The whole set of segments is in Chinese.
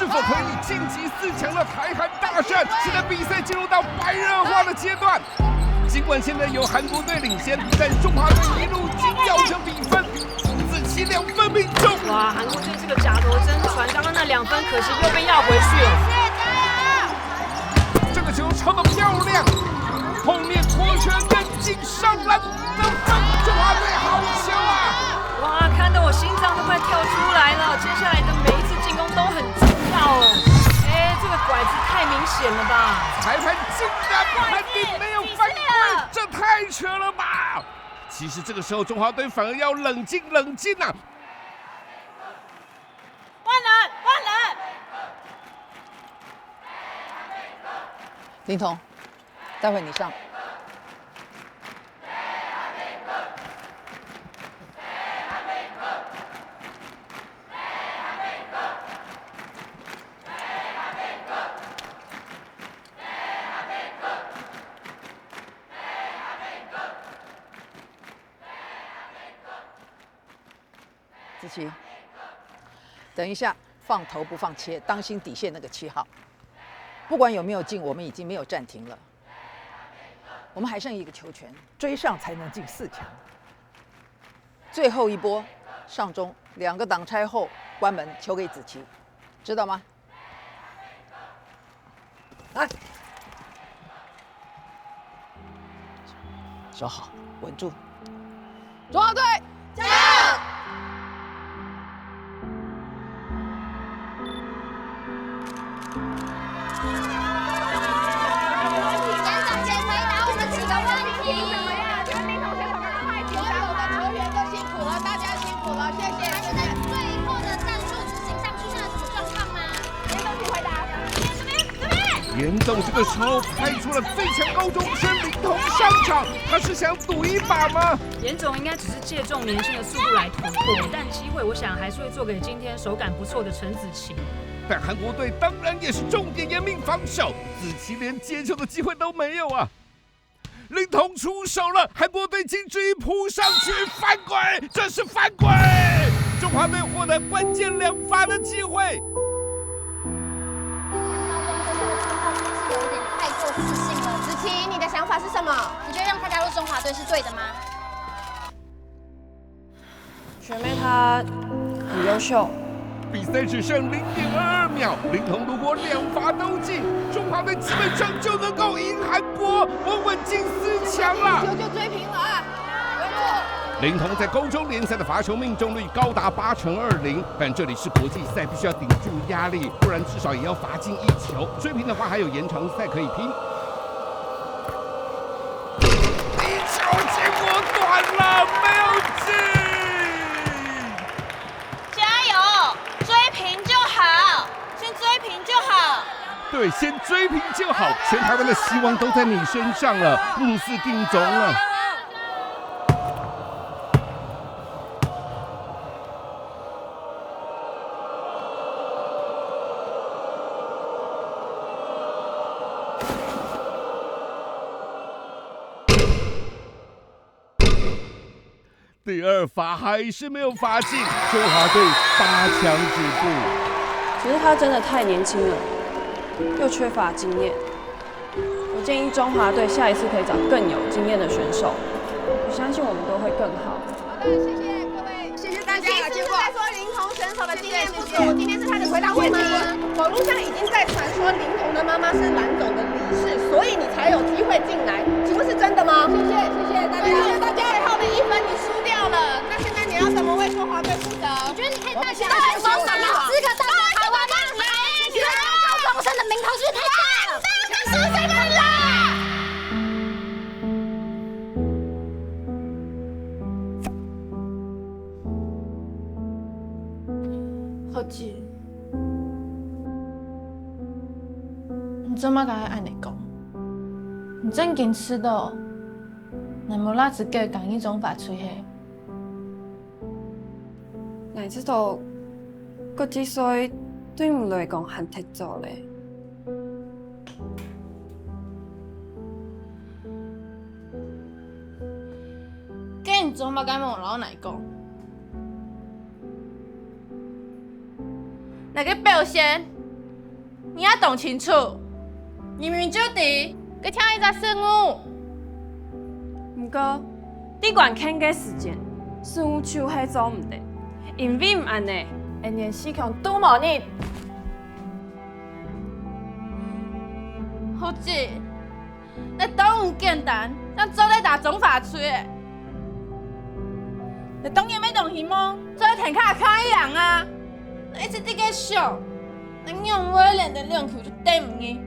是否可以晋级4强的台韩大胜？现在比赛进入到白热化的阶段。尽管现在有韩国队领先，但中华队一路紧咬着比分，5-72分命中。哇，韩国队这个假夺真传，刚刚那2分可惜又被要回去了。这个球抄得漂亮，后面拖拳跟进上篮得分，中华队好球啊！哇，看得我心脏都快跳出来了。接下来的每一次进攻都很重要哦。这个拐子太明显了吧？裁判竟然判定没有犯规，这太扯了吧！其实这个时候中华队反而要冷静啊！换人！林彤，待会你上。子琪，等一下，放投不放切，当心底线那个7号。不管有没有进，我们已经没有暂停了。我们还剩1个球权，追上才能进4强。最后一波，上中2个挡拆后关门，球给子琪，知道吗？来，守好，稳住。中华队加油！严总这个时候派出了最强高中生林彤上场，他是想赌一把吗？严总应该只是借重年轻的速度来突破，但机会我想还是会做给今天手感不错的陈子琪。但韩国队当然也是重点严密防守，子琪连接球的机会都没有啊！林彤出手了，韩国队禁区扑上去，犯规，这是犯规！中华队获得关键2罚的机会。自信了，子琪，你的想法是什么？你觉得让他加入中华队是对的吗？学妹她很优秀。比赛只剩0.22秒，林彤如果2罚都进，中华队基本上就能够赢韩国，稳稳进4强了。就追平了啊！林彤在高中联赛的罚球命中率高达8成20，但这里是国际赛，必须要顶住压力，不然至少也要罚进1球。追平的话，还有延长赛可以拼。1球结果短了，没有进。加油，追平就好，先追平就好。对，先追平就好，全台湾的希望都在你身上了，目视定中了。第2罚还是没有罚进，中华队8强止步。其实他真的太年轻了，又缺乏经验。我建议中华队下一次可以找更有经验的选手，我相信我们都会更好。好的，谢谢各位，谢谢大家。是不是在说林彤选手的经验不足？今天是他的回答问题。网络上已经在传说林彤的妈妈是蓝总的理事，所以你才有机会进来，请问是真的吗？谢谢大家，谢谢大家。最后的1分你输掉了，那现在你要怎么为中华队负责？我觉得你可以大家来说什么？资格代表台湾吗？你觉得高中生的名头是不是太大了？你输什么了？何志，你怎么敢按你讲？你真经吃到，那么拉子给讲一种法吹黑。哪知道個之所以對我嚟講很踢咗咧。咁你做乜敢問我老奶講？那個表現你要懂清楚，明明就伫，佮听伊只生物。毋过，你管看个时间，事务手迄做毋得，因为毋安尼，会连死强都无你。好子，你当唔简单，咱做咧打总法吹的。你当然要动希望，做咧田卡看一样啊！你一直伫个想，你用威廉的两口就对唔去。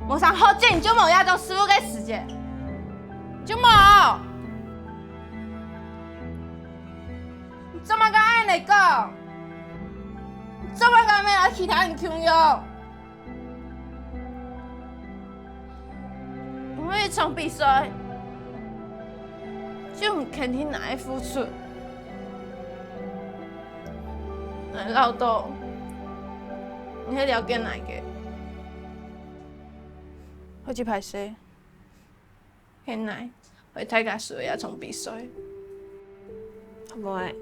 无上好子，你就冇亚洲师傅嘅时间，就冇。你怎么敢按你讲？你怎么敢要其他人强用？因为一场比赛。就唔肯听哪一付出，来老豆，你去了解哪个？我去拍摄，现在会太家属要从比赛，无爱。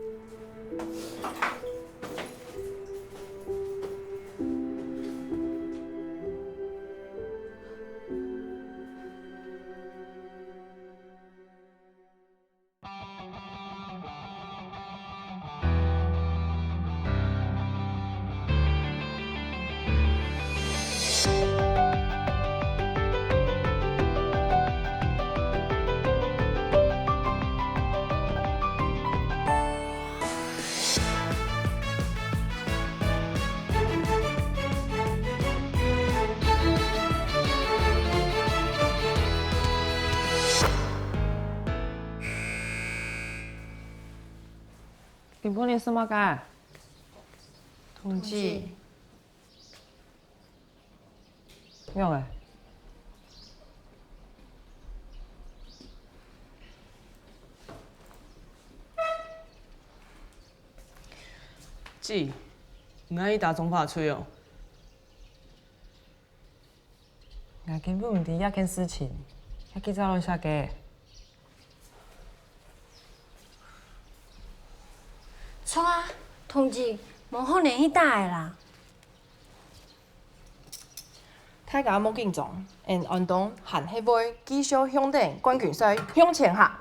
今晡日什么假？统计。用诶。姊，唔爱伊打总法吹哦。我根本唔知遐件事情，遐记早拢写假。错啊，同志，无可能去打的啦。大家莫紧张，按运动和迄位继续向顶冠军赛向前行。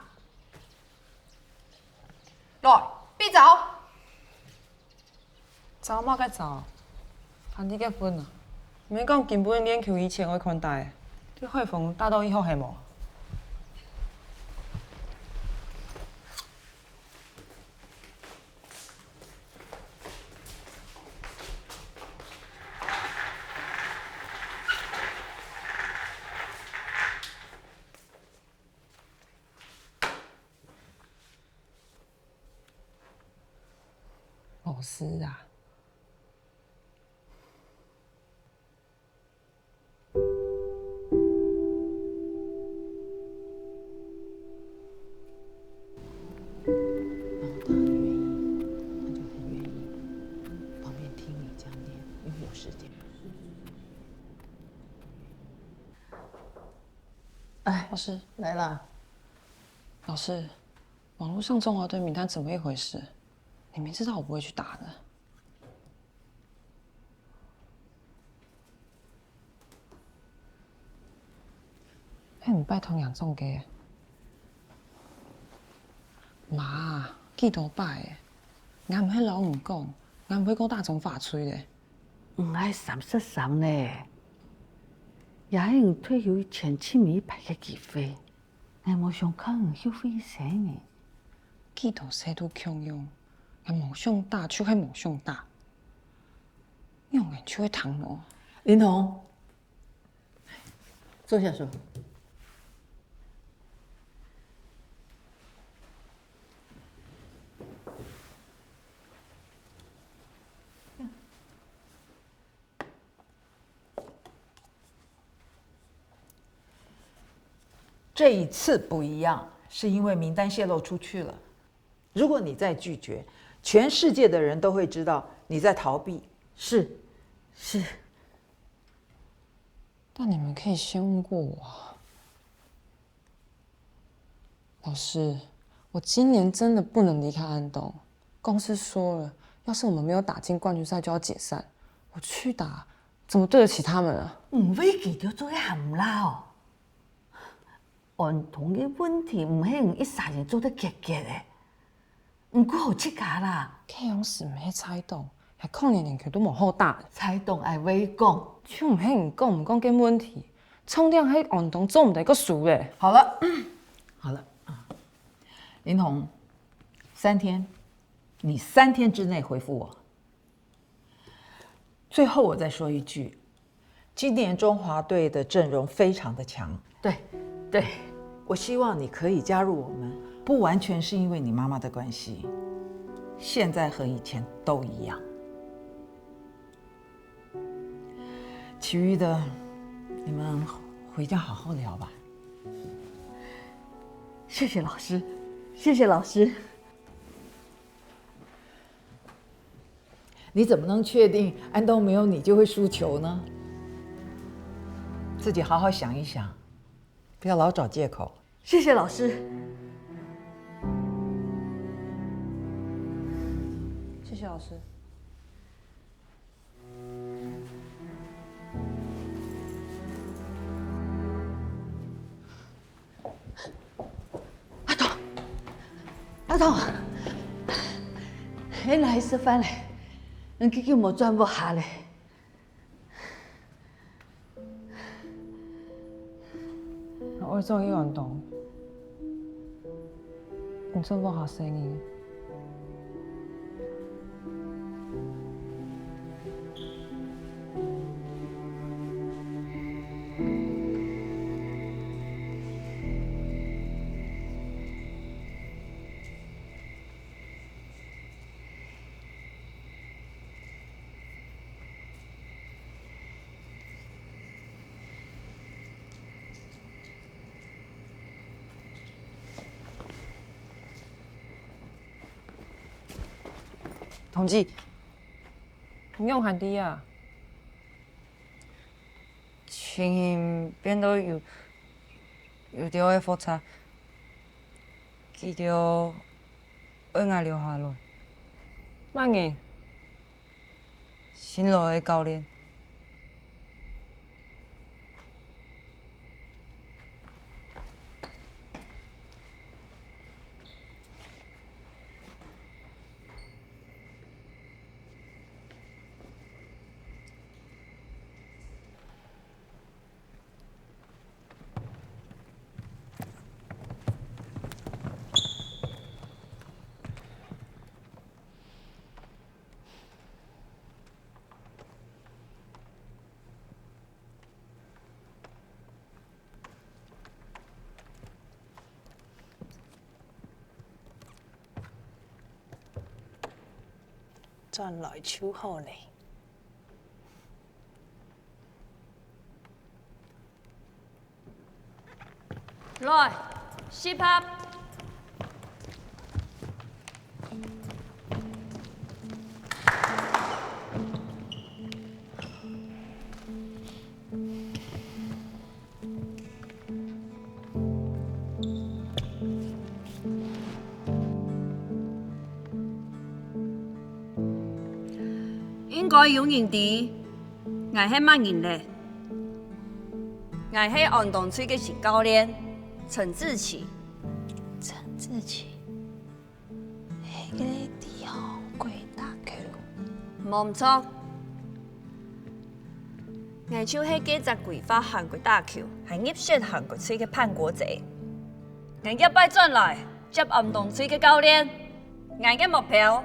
来，比走。走嘛该走，谈你结婚啊？毋免讲根本练球以前会款待，这会风打到以后系无？老师啊！哎，老师，来了。老师，网络上中华队名单怎么一回事？你明知道我不会去打的。迄唔拜托杨总嘅，妈，记多摆的，俺唔迄老唔讲，俺唔会讲大总法吹的。唔爱三十三咧，也用退休前7米排嘅机会，俺冇想靠唔休费钱呢。记多谁都强用，俺冇想打，就系冇想打，用人就会躺咯。林彤，坐下说。这一次不一样，是因为名单泄露出去了。如果你再拒绝，全世界的人都会知道你在逃避。是。但你们可以先问过我啊。老师，我今年真的不能离开安东。公司说了，要是我们没有打进冠军赛就要解散，我去打，怎么对得起他们啊？唔可以记着做个含啦哦。运动嘅问题唔系用一三年做得结结的，唔过好切家啦。启勇是唔系猜动，系抗年龄球都无好打。猜动爱话讲，就唔系唔讲嘅问题，冲量喺运动做唔得个输咧。好了，好了啊，林彤，3天，你3天之内回复我。最后我再说一句，今年中华队的阵容非常的强。对，我希望你可以加入我们，不完全是因为你妈妈的关系，现在和以前都一样。其余的，你们回家好好聊吧。谢谢老师，谢谢老师。你怎么能确定安东没有你就会输球呢？自己好好想一想，不要老找借口。谢谢老师。谢谢老师。阿童，你哪去吃饭嘞？你结果无转无下嘞。我做去运动，唔做无下生意。同志，唔用喊啲啊！情形变到有条嘅复杂，记着爱爱留下来。乜嘢？新来嘅教练。转来手好呢。来，shape up。应该有人知，我系乜人咧？我系运动区嘅新教练陈志奇。陈志奇，迄个伫韩国打球，冇错。我就系记者规划韩国打球，系入选韩国区嘅叛国者。我一摆转来接运动区嘅教练，我嘅目标。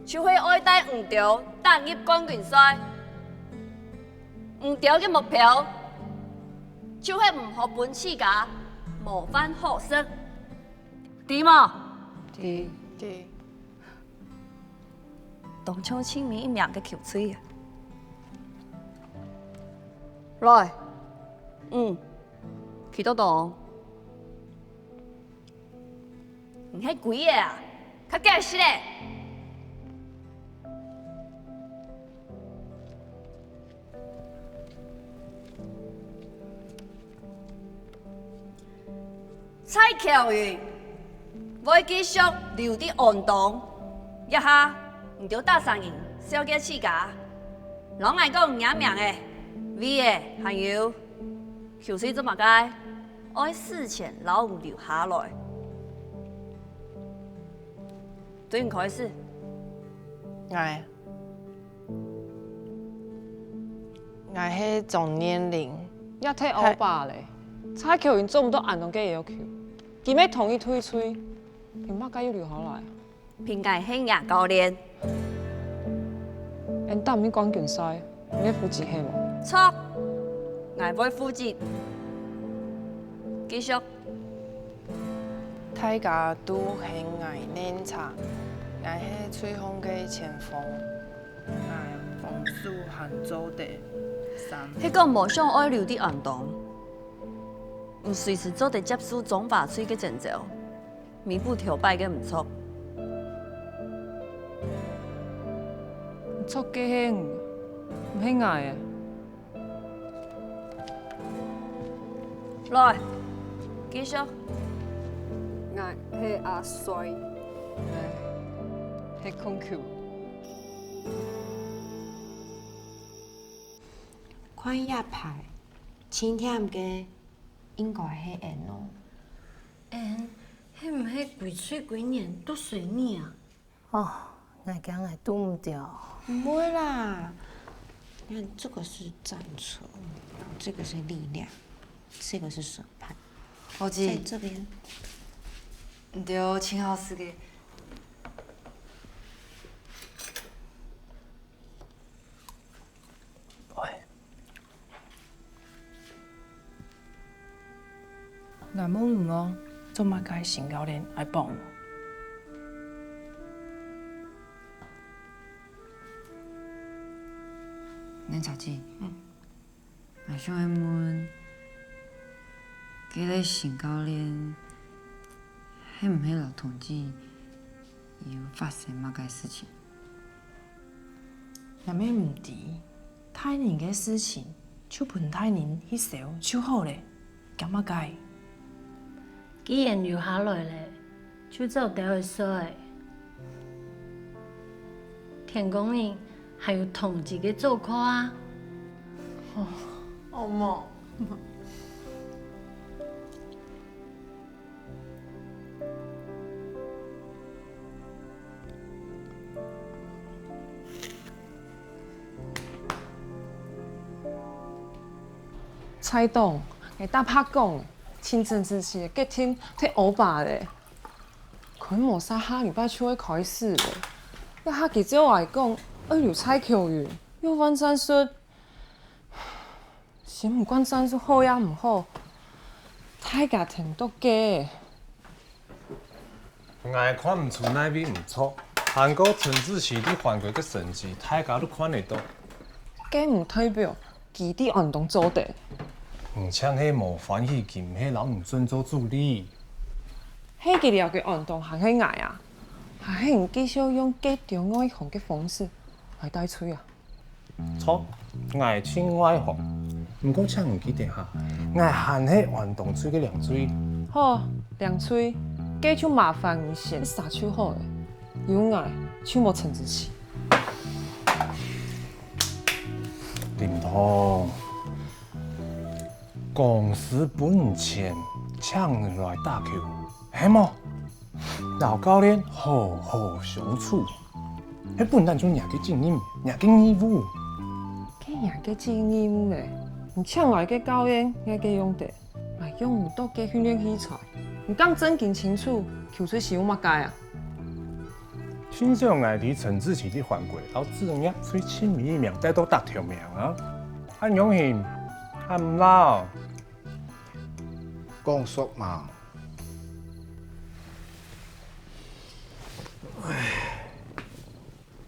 就会爱带五条打入冠军赛，五条嘅目标就系唔好本世家模范学生，对冇？对。当初清明一命嘅球吹啊！来，去到档，唔系鬼嘢啊，较解释咧。蔡巧云，我继续留伫运动，一下唔着打上赢，小姐起家，拢爱讲名名的、V 的，还有，就是这么解，爱事前老有留下来。对唔开始，我迄总年龄，也太欧巴嘞！蔡球员做唔到按动嘅要求，今日同意退吹，凭乜解要留下来？凭解兴亚教练。因打唔去冠军赛，你要负责系无？错，我会负责。继续。大家都很爱练场，我是吹风嘅前锋，我防守和走地。迄个无想爱留的运动，唔随时做得接受总法吹嘅征兆，弥补跳摆嘅唔错。错嘅兴，唔兴爱来，继续。我係阿衰，係空球。看遐牌，青天嘅应该系缘咯。缘，迄唔系鬼吹鬼念都随你啊！哦，我讲我拄唔着。唔会啦，你看这个是战车，这个是力量，这个是审判。我知。在这边。唔对，请好师嘅。我问我，做乜解新教练爱帮我？恁查姊，我想问，今日新教练，迄唔系老同志有发生乜解事情？那咩唔知，太年嘅事情，就凭太年去手就好咧，干乜解？既然留下来咧，就照地会说诶。田公英还有同志嘅做客啊！哦莫。蔡董，你大拍讲，清晨之前嘅天太欧巴咧，佢冇啥下礼拜就会开始咧。一下记者话讲，要留蔡球员，又翻战术，先唔管战术好也唔好，大家听到嘅。我看唔出那边唔错，韩国陈志奇伫韩国嘅成绩，大家都看得到。嘅唔代表基地运动做得。唔像迄无欢喜金，迄人唔准做助理。迄个了嘅运动行起矮啊，还係唔繼續用假中外行嘅方式嚟帶吹啊？錯，我穿外行，唔過請唔記得下，我限迄運動吹嘅涼水。好，涼吹，假就麻煩唔先殺手好嘅，有我就無陳志奇。林通。公司本钱抢来打球，系么？老教练好好相处，迄本咱种廿个经验，廿个义务。佢廿個經驗咧，唔搶來嘅教練，廿個用得，咪用唔到嘅訓練器材，唔講真見清楚，球水是有乜解啊？欣賞我哋陳志奇啲犯規，到自業最親密名帶到達條命啊！安永慶，安唔老。講熟嘛。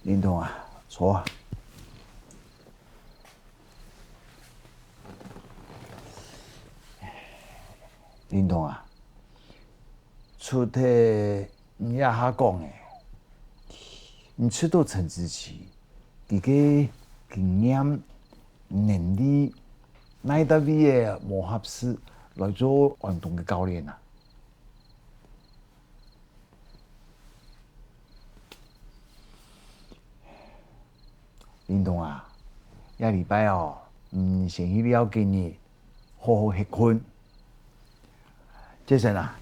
林董啊，坐啊。林董啊，出题你也下講誒，你知道陳志奇，佢嘅經驗、能力，乃得位嘅磨合適來做運動嘅教練啊。林董啊，下礼拜哦，先去了解你，好好歇困。杰森啊，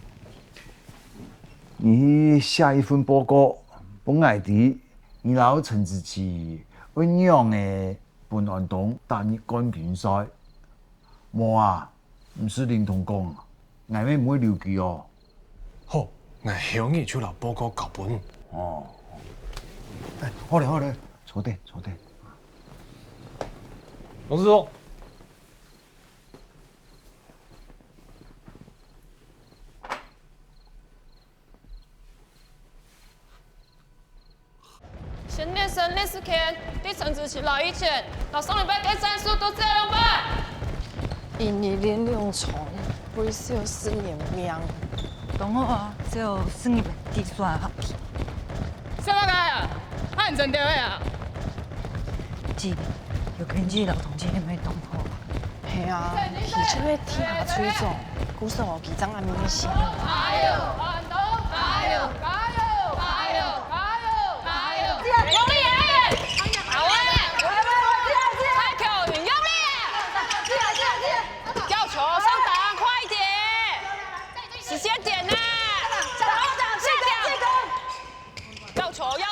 你去写一份报告，本来伫你老陈志奇醞酿的本安东打日冠军赛，无啊，唔是林同讲，俺妹唔会留佢哦。好，我向你出了报告稿本。哦，哎，好嘞好嘞，坐定坐定。董事长。先练生练4天，对陈子琪来1天，到上礼拜给战术都这样吧。印尼连两场，会是有4年命。同学啊，只有算一计算合去。什么来啊？认真对啊？记得有根据老同志你们同学。系啊，而且要听下吹奏，鼓手哦，几张暗明显。加油，安东！加油！加油！加油！加油！用力耶！好啊！太巧，你用力！要球上档，快一点！时间点呐！要球！太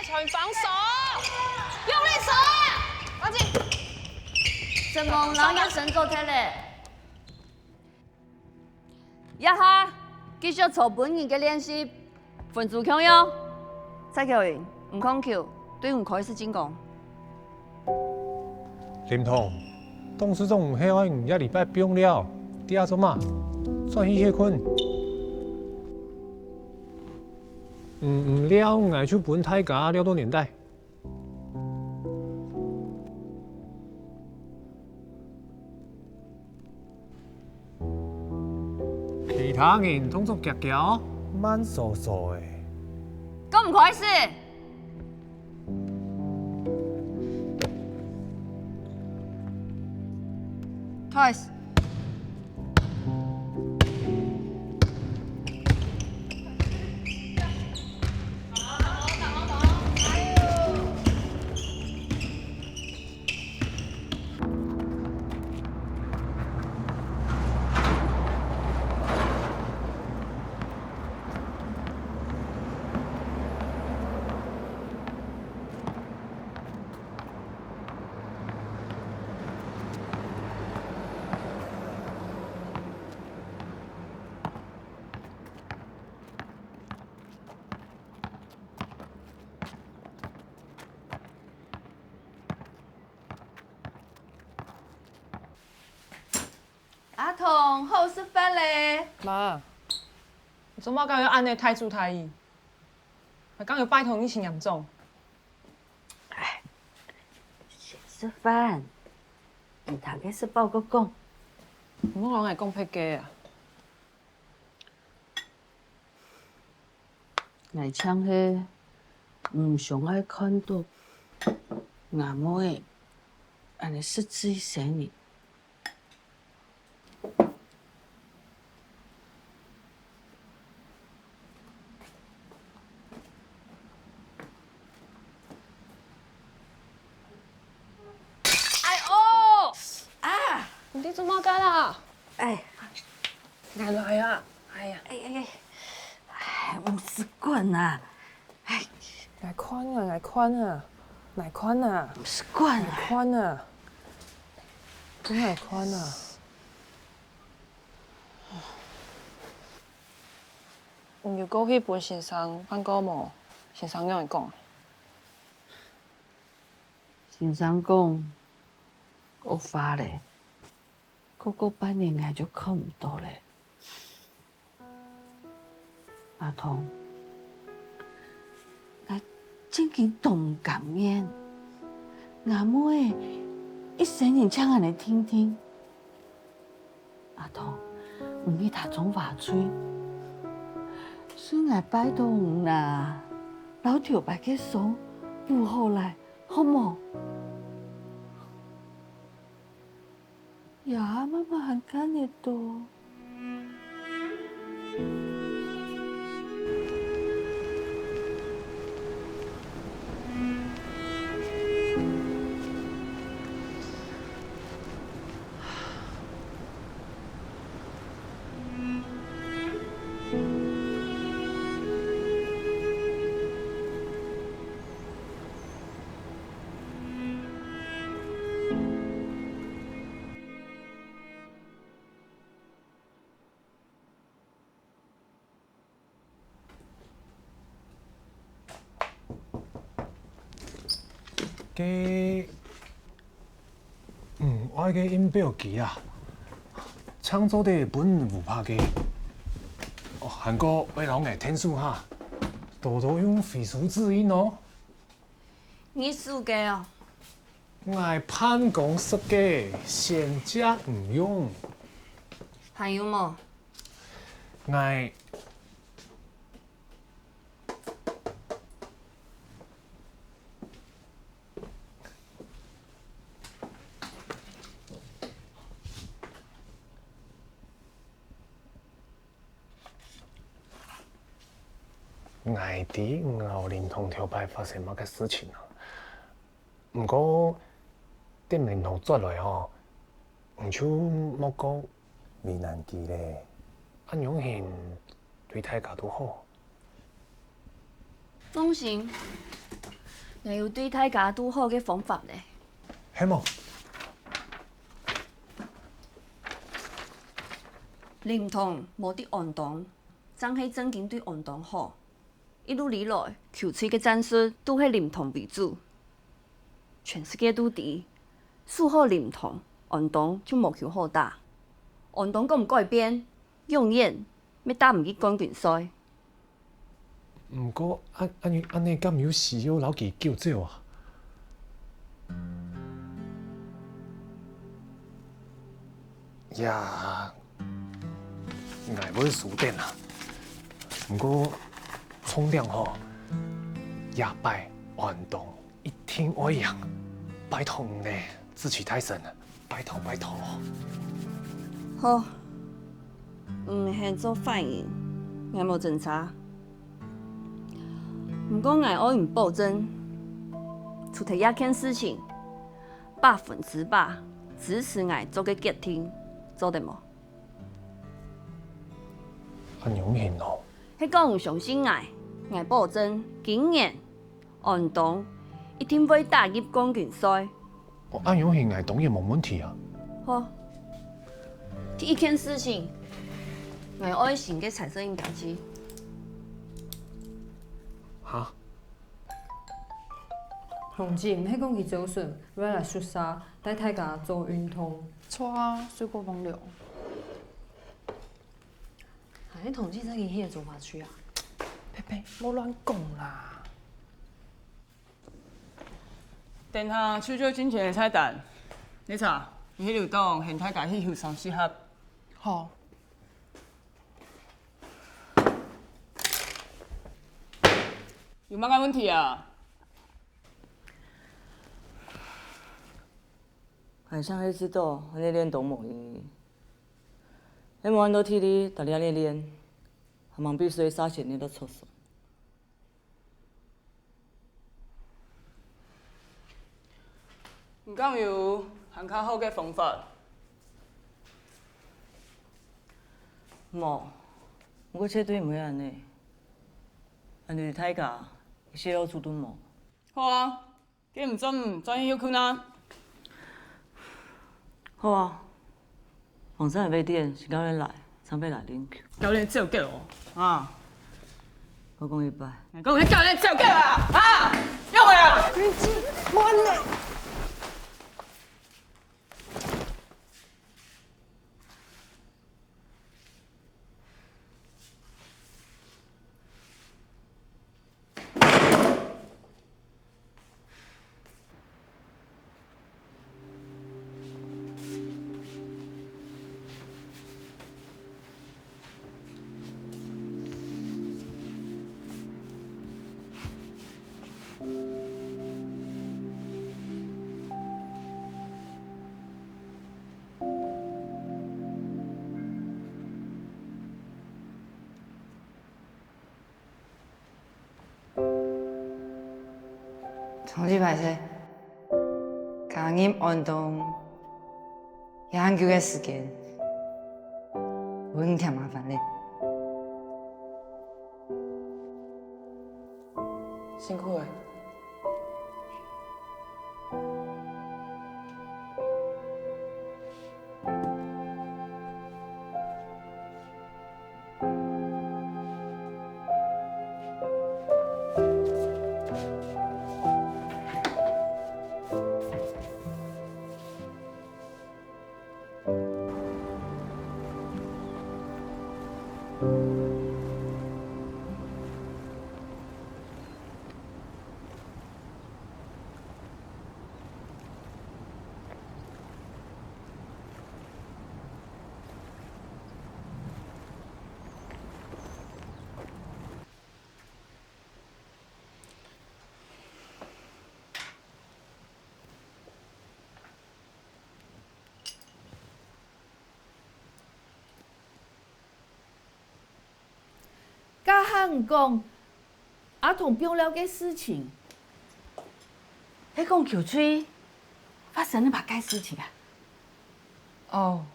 巧，你防守，用力守啊！放进。怎么人眼神做开嘞？一下继续做本人嘅练习，分组强哟。蔡球员唔控球，对唔可以是进攻。林彤，董事长唔希望你下礼拜不用了，第二周嘛，算去歇困。唔了，我去本太假了多年代。其他人通作夹夹，慢嗦嗦的。咁唔可以是？ Twice。阿童，好事发嘞！妈，你做乜咁樣安尼太祖太醫？我剛有拜託你請嚴重。先吃飯，你大概是報個講。唔好講係講僻嘅啊！我唱係唔想愛看到阿妹安尼失之成年。 你做乜干啊？哎，眼來啊！哎呀，唔習慣啊！哎，眼寬啊，眼寬啊，眼寬啊！唔習慣啊！眼寬啊！點眼寬啊？如果去本先生翻歌冇，先生有人講。先生講，我發咧。 個半年來就看唔到咧，阿童，我真經動感面，阿妹一聲人唱安尼聽聽，阿童，唔去讀中華吹，雖然拜託啦，老條白嘅手補好來，好冇？ 呀，妈妈很干的多。我个音表机啊，唱做的本不怕个。韩国为老爱听书哈，多多用飞书指引哦。你输嘅哦。我潘公设计，先加唔用。还有么？我外地牛连同条牌发生乜嘅事情啊？不过点连同转来吼，唔像莫讲闽南记咧，安永贤对大家都好。放心，我有对大家都好嘅方法咧。系么？林同无伫运动，真系正经对运动好。一路以来，球队嘅战术都系林同为主，全世界都知，输好林同，运动就无球好打。运动敢唔改变，永远要打唔去冠军赛。不过安尼敢有需要老记救走啊？呀，挨要输点啦。不过冲量吼，也拜运动一天爱养，拜托呢，志气太深了，拜托拜托。好，唔系做反应，我无侦查。不过我爱唔保证，出题一件事情100%支持我做个决定，做得无？很永远哦。迄个唔相信我保证今年运动一定会打入冠军赛。安永贤当然冇问题啊。好，第一件事情，我爱先嘅彩色印表机。哈？洪姐，唔系讲伊周顺要来xuất沙，带大家做运动。错啊，水果风流。你统计这个迄个做法去啊？佩佩，莫乱讲啦。等下手招金钱的菜单，你查，伊迄流档现太家去翕3-4盒。好。有乜个问题啊？海上迄知道，安尼练都无意义。迄无按到体力，逐日安尼练，还忙必须撒钱你都错算。唔敢有行较好嘅方法。无，不过绝对唔会安尼。安尼大家，泄露出都无。好啊，既唔准转去休困啊。好啊。网上的买点是教练来，常要来领球。教练照叫哦，啊！我讲一摆。讲迄教练照叫啊，啊！要未啊？关嘞！同志排泄，加入运动、研究嘅时间，稳添麻烦咧。辛苦诶。唔讲阿童病了嘅事情？迄讲球吹发生了嘛该事情啊？哦，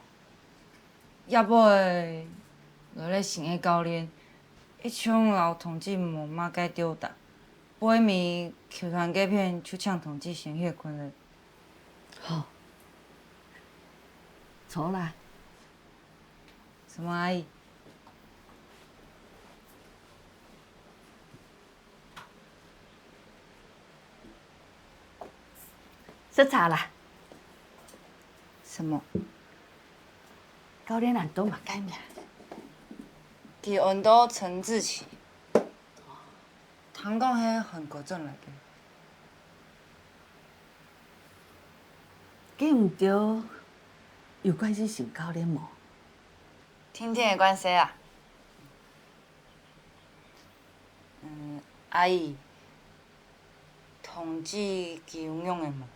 也尾落咧新的教练，一抢老同志无嘛该丢打，尾暝球团隔片就抢同志先血困了。好，错啦。什么阿姨？失查啦。什么？教练人都嘛改名。伫安都陈志奇。听讲迄韩国转来的。记唔着有关系新教练无？天天的关系啊。阿姨，同志游泳的嘛，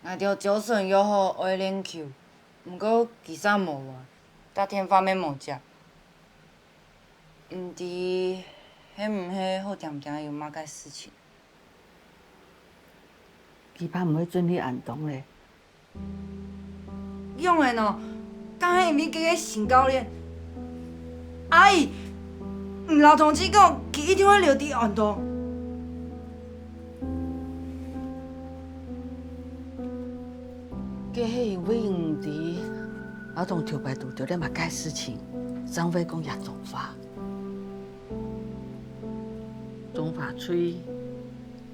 若着招顺约好爱练球，毋过其啥无啊，大天方面无食。毋知迄毋迄好点点有嘛个事情？期盼唔会准你安东咧。用的喏，刚迄面叫个新教练。阿姨，老同志讲，伊一定会留伫安东。计迄因为唔知阿童头摆拄着咧嘛该事情，张飞讲也中法，中法吹，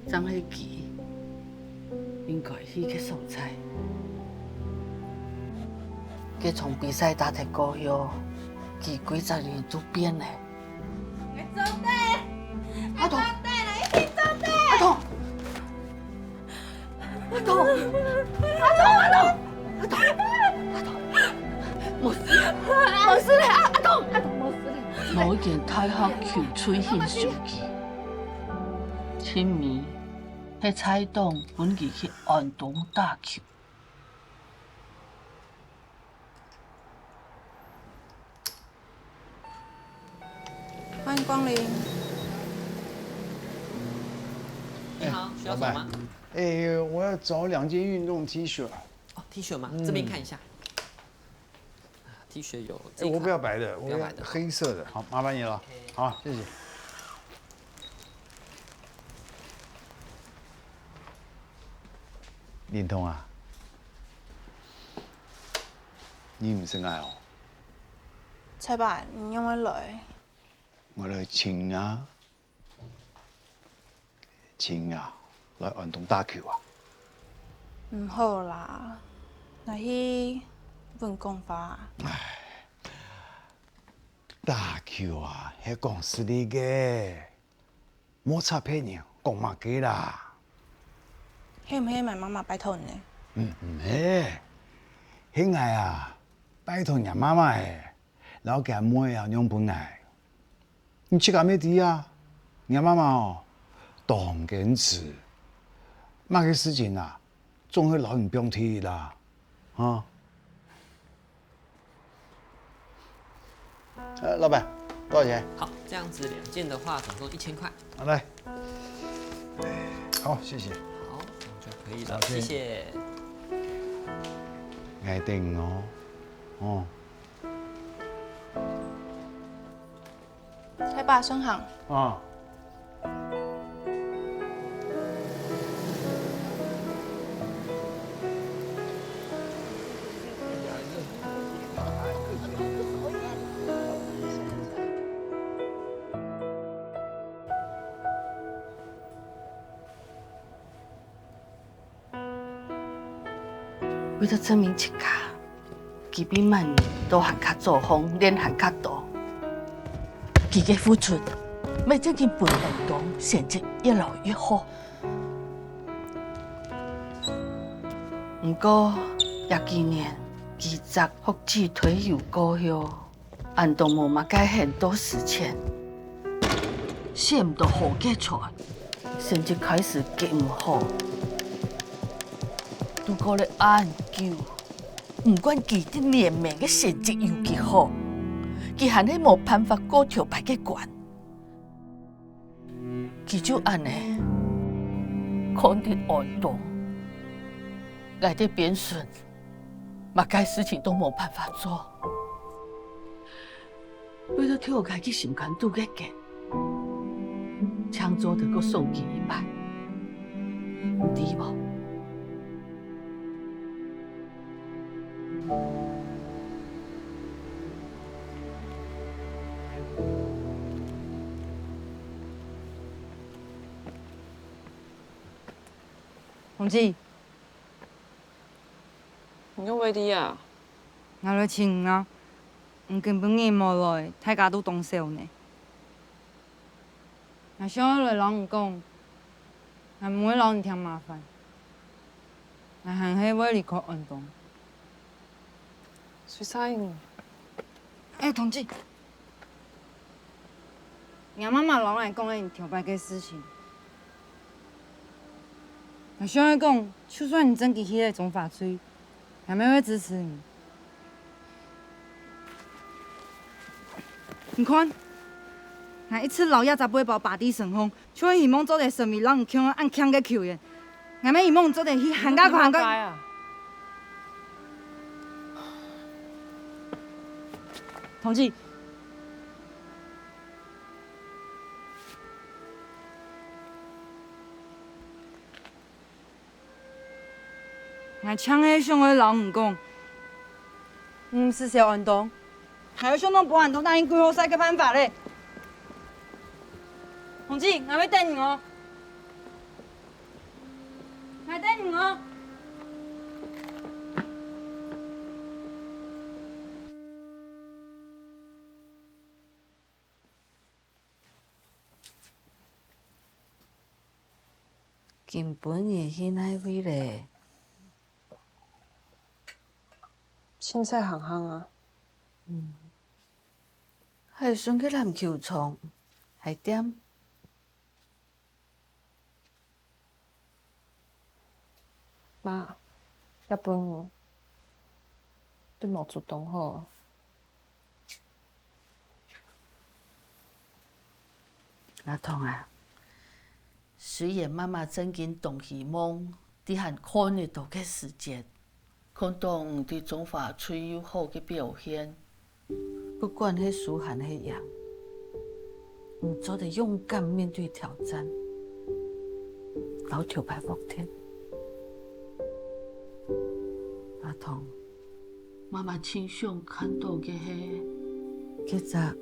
张迄期应该去去送菜。佮从比赛打摕高腰，几十年都变嘞。走的，阿童，一起走的。阿童，阿童，冇事嘞，阿童冇事嘞。我已经太学球吹现手机，清暝迄菜档本日去安东打球。欢迎光临。你好，需要什么吗？我要找2件运动 T 恤。哦 ，T 恤吗？这边看一下。T 恤有。我不要白的，不要白的，黑色的。好，麻烦你了。好，谢谢。林通啊，你唔生爱哦？蔡爸，你用得来？我来请啊，来安东打球啊。唔好啦，那去问讲法。打球啊，迄讲实力嘅，莫插屁呢，讲嘛假啦。迄唔迄买妈妈拜托你？唔系，迄个啊，拜托人妈妈诶，然后给妹啊娘本来，你去干咩啲啊？人妈妈哦，当坚持，那个事情啊，总会老人不用提啦，啊。老板，多少钱？好，这样子2件的话，总共1000块。好来，好，谢谢。好，这样就可以了，谢谢。爱定哦，哦。蔡爸，生行。啊。为了证明这个，基比曼年都喊卡做风，脸喊卡大。佢嘅付出，咪真正陪运动成绩越来越好。不过，也纪念20福祉退休过后，安东无嘛该很多事情，写唔到好嘅出来，成绩开始极唔好。如果你研究，唔管佢啲年命嘅成绩有幾好，佢還係冇辦法過條牌嘅關。佢就安尼，抗日运动，内底变顺，嘛该事情都无办法做。为了替我家己心肝拄个结，抢做着搁送佢一摆，有理无？同志，你个位置啊？我来请啊，根本年无来，大家都动手呢。若想要来人唔讲，也唔会留人添麻烦。我还是要离开运动。水彩，同志，俺妈妈老来讲个跳摆个事情。若想要讲，就算你真给迄个总法吹，也没会支持你。你看，俺一次老爷十八包把地成风，就会希望做个神秘人强按强个球员，俺们希望做个去喊个喊个。同志，俺抢个上个老唔讲，唔是小运动，还有相当不运动答应季后赛个办法嘞。同志，俺要等你哦，俺等你哦。根本也去那位嘞，凊彩行行啊。还选去篮球场，还点？妈，要本你无主动好。阿童啊，虽然妈妈曾经动希望，伫汉看日到嘅时间，看到伫中华吹有好嘅表现，不管迄输还迄样，唔做得勇敢面对挑战，老跳排伏天。阿童，妈妈亲想看到嘅迄日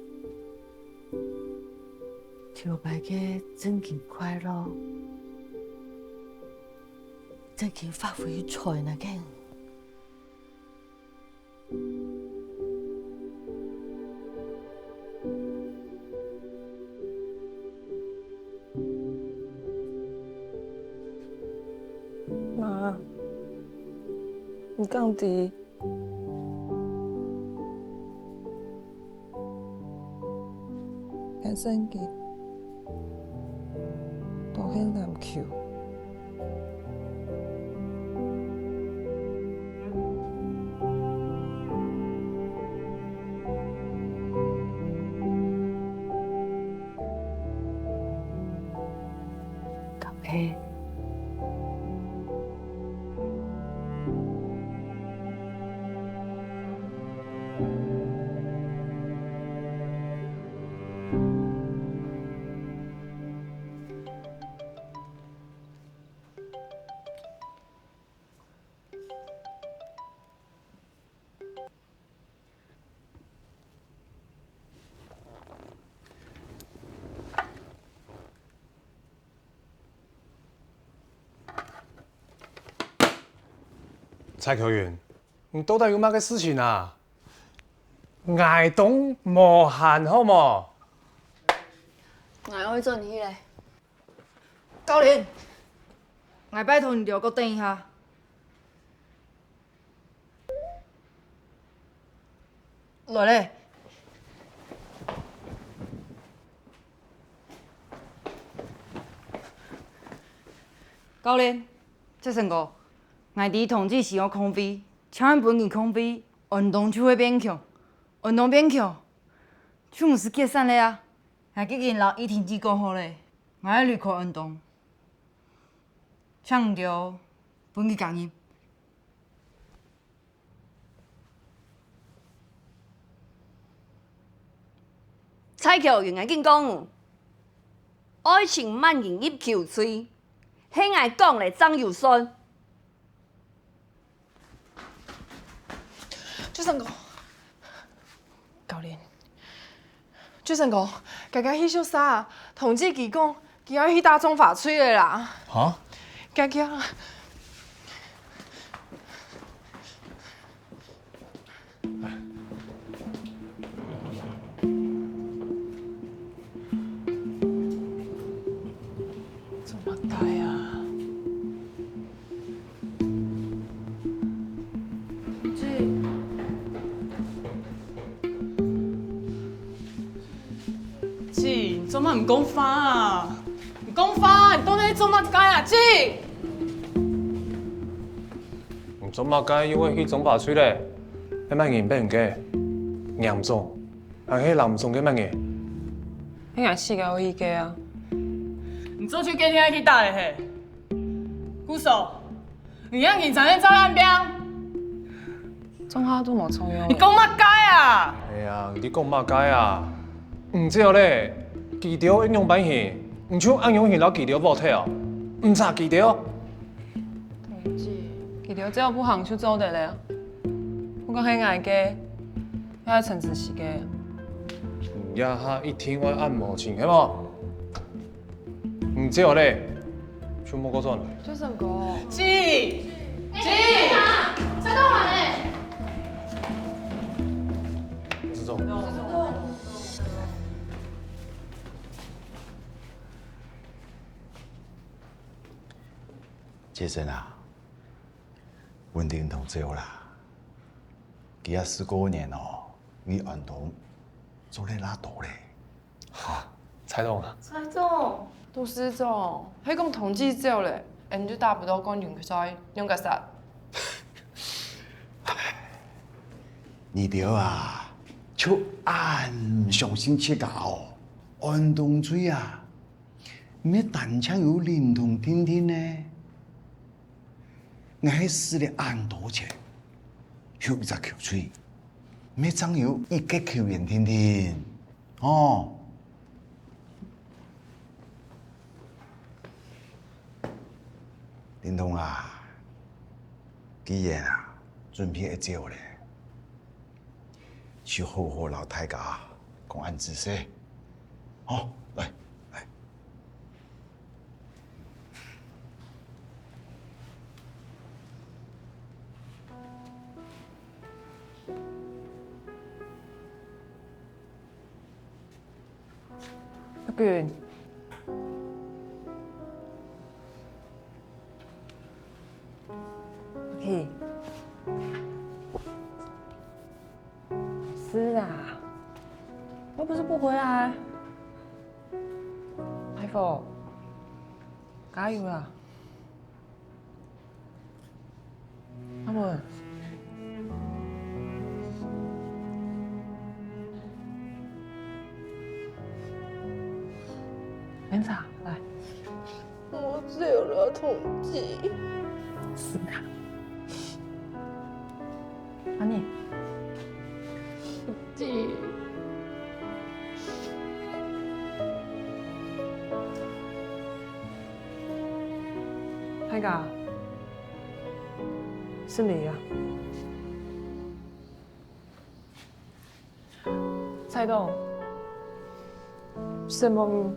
跳牌嘅真劲快乐，真劲发挥出那个。妈，你讲伫眼神嘅都很难球。嘿。蔡球员，你到底有乜嘅事情啊？挨冻无限好冇？我去做你嘞。教练，我拜托你留个等一下。来嘞。教练，这成个。我哋同志是要空飞，千万不能空飞，运动就会变强，运动变强，就唔是解散了啊！还给人老一天机讲好嘞，我要离开运动，抢着本去工业。蔡桥原来紧讲，爱情蔓延入口嘴，迄爱讲的张有顺。朱成哥，教练，朱成哥，家家迄首衫，同志伊讲，伊要去打中法吹的啦。哈？家家。这么大呀！姐，你做乜唔讲花啊？你讲花，你到底做乜解啊？姐，唔做乜解，因為去總法吹咧，你乜嘢俾人嘅嚴重，係喺嚴重嘅乜嘢？迄個四個有意嘅啊。你做去今天去打的嘿？姑嫂，你让警察在照岸边。中下都冇重要。你讲乜解啊？哎呀，你講乜解啊？唔知咧，記條應用版戲，唔像應用戲攞記條冇睇哦，唔查記條。同志，記條只有不行出走的咧。我講係愛嘅，要係陳子琪嘅。唔呀哈一天我按摩前，係冇？唔知我咧，全部嗰種。朱成哥。姐，蔡东莞呢？知道。杰森啊，稳定同志啦，佢也15年哦，與運動做咧拉倒咧。哈，蔡總啊。蔡總，杜師總，佢講同志走咧，人就打不到講用賽，用個啥？你哋啊，就按上星期搞運動水啊，咩單槍有連同天天呢？我喺市里按多錢，有一隻口水，咩裝有一個球員天天，哦。林同啊，既然啊準備一走咧，就好好老大家講按姿勢，好來。阿娟，嘿，是啊，又不是不回来。海峰，加油啦！阿文。检查来。我只有了统计。是啊。阿你。弟。海哥，是你呀。蔡董。什么？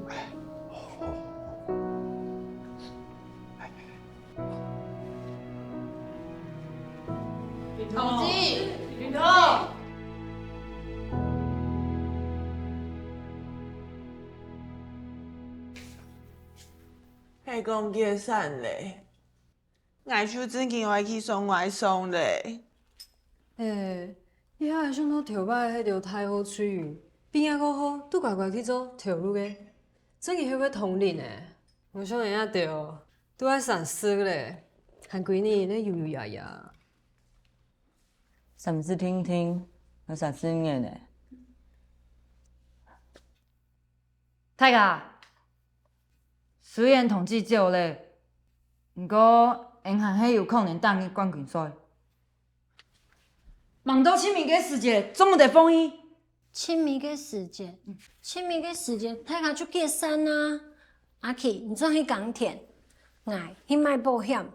同志，林头。係講結散咧，我手真緊愛去送外送咧。伊遐上到頭擺迄條太好吹，邊個好都乖乖去做頭路嘅，真係迄個通靈誒。我想人家着都愛散失咧，看閨女咧悠悠呀呀。甚至聽聽，有啥子嘅呢？大家，虽然统计少咧，不过银行迄有可能打入冠军赛。望到清明嘅时节，总唔得封伊。清明嘅时节，大家就结山啊！阿琪，你做去港田，哎，去买保险，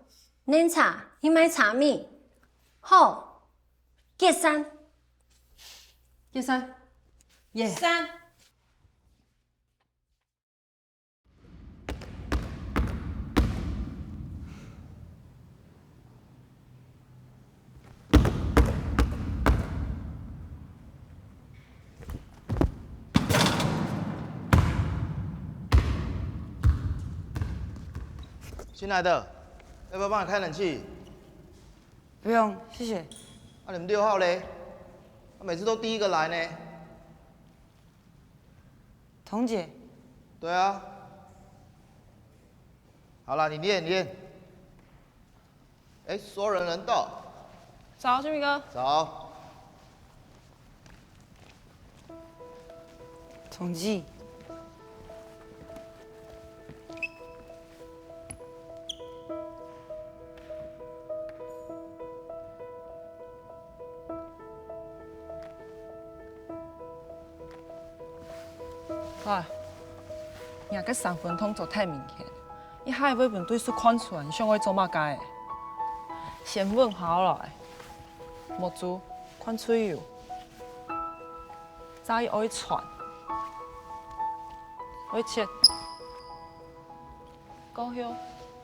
恁查去买茶米，好，结山，耶！三。亲爱的，要不要帮你开冷气？不用，谢谢。你们6号嘞？他每次都第一个来呢。彤姐。对啊。好了，你练。所有人到。早，清明哥。早。彤姐。哎，廿个3分动作太明显，一下尾面对出看出来，你想我做嘛解？先问好来，莫做看嘴油，早伊爱传，爱切，高腰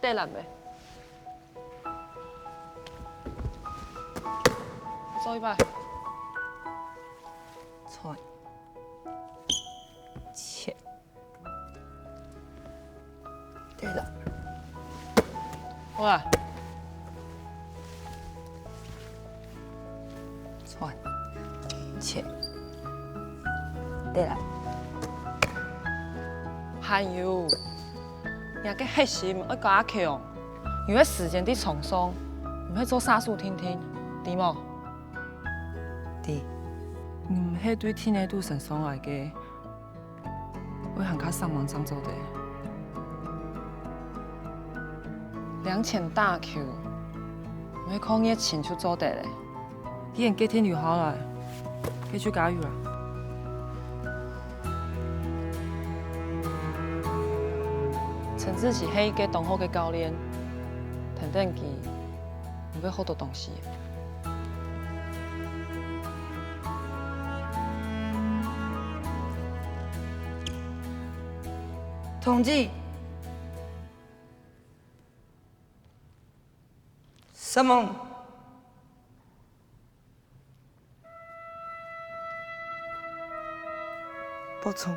带来未？做一摆，传。切，对了，喂，传，切，对了，还有，那个核心要加强，因为时间伫匆匆，唔去做啥事听听，对冇？对，唔去对天气都成爽来嘅。我很较上网上做的，2000大 Q， 我去抗疫前就做的嘞。既然今天就好了，继续加油啦！陈志是迄个同好嘅教练，等等佢唔要好多东西。统计。什么？补充。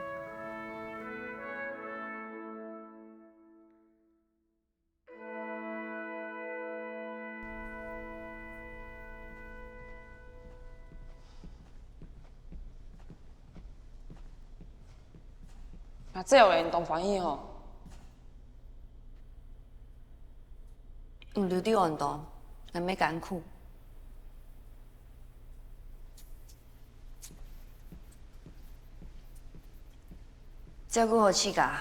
啊，这有运动反应吼。有留伫运动，但没艰苦。照顾好自家。